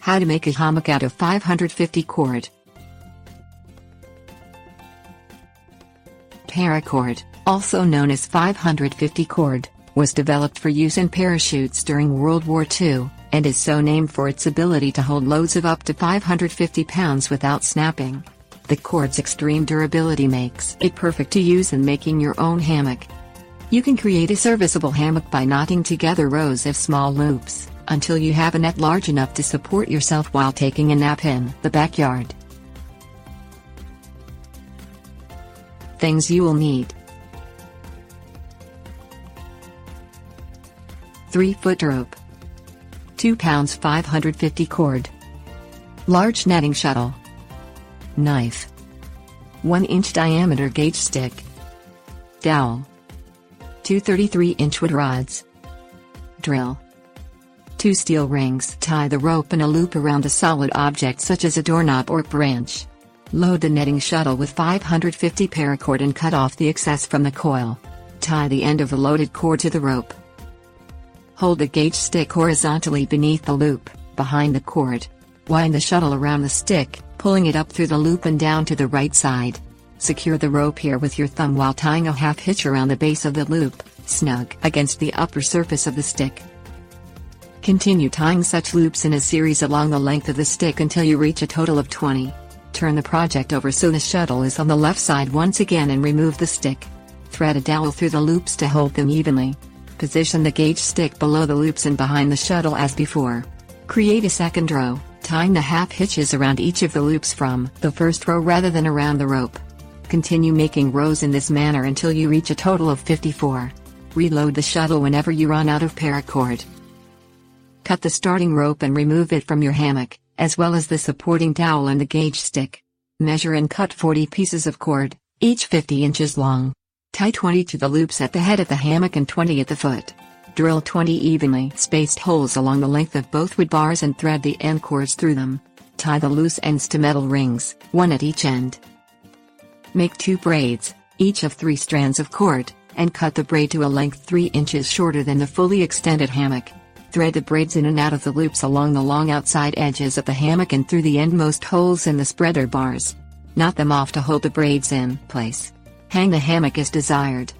How to make a hammock out of 550 cord. Paracord, also known as 550 cord, was developed for use in parachutes during World War II, and is so named for its ability to hold loads of up to 550 pounds without snapping. The cord's extreme durability makes it perfect to use in making your own hammock. You can create a serviceable hammock by knotting together rows of small loops, until you have a net large enough to support yourself while taking a nap in the backyard. Things you will need: 3-foot rope, 2 pounds 550 cord, large netting shuttle, knife, 1-inch diameter gauge stick, dowel, 2 33-inch wood rods, drill, 2 steel rings. Tie the rope in a loop around a solid object such as a doorknob or branch. Load the netting shuttle with 550 paracord and cut off the excess from the coil. Tie the end of the loaded cord to the rope. Hold the gauge stick horizontally beneath the loop, behind the cord. Wind the shuttle around the stick, pulling it up through the loop and down to the right side. Secure the rope here with your thumb while tying a half hitch around the base of the loop, snug against the upper surface of the stick. Continue tying such loops in a series along the length of the stick until you reach a total of 20. Turn the project over so the shuttle is on the left side once again and remove the stick. Thread a dowel through the loops to hold them evenly. Position the gauge stick below the loops and behind the shuttle as before. Create a second row, tying the half hitches around each of the loops from the first row rather than around the rope. Continue making rows in this manner until you reach a total of 54. Reload the shuttle whenever you run out of paracord. Cut the starting rope and remove it from your hammock, as well as the supporting dowel and the gauge stick. Measure and cut 40 pieces of cord, each 50 inches long. Tie 20 to the loops at the head of the hammock and 20 at the foot. Drill 20 evenly spaced holes along the length of both wood bars and thread the end cords through them. Tie the loose ends to metal rings, one at each end. Make 2 braids, each of 3 strands of cord, and cut the braid to a length 3 inches shorter than the fully extended hammock. Thread the braids in and out of the loops along the long outside edges of the hammock and through the endmost holes in the spreader bars. Knot them off to hold the braids in place. Hang the hammock as desired.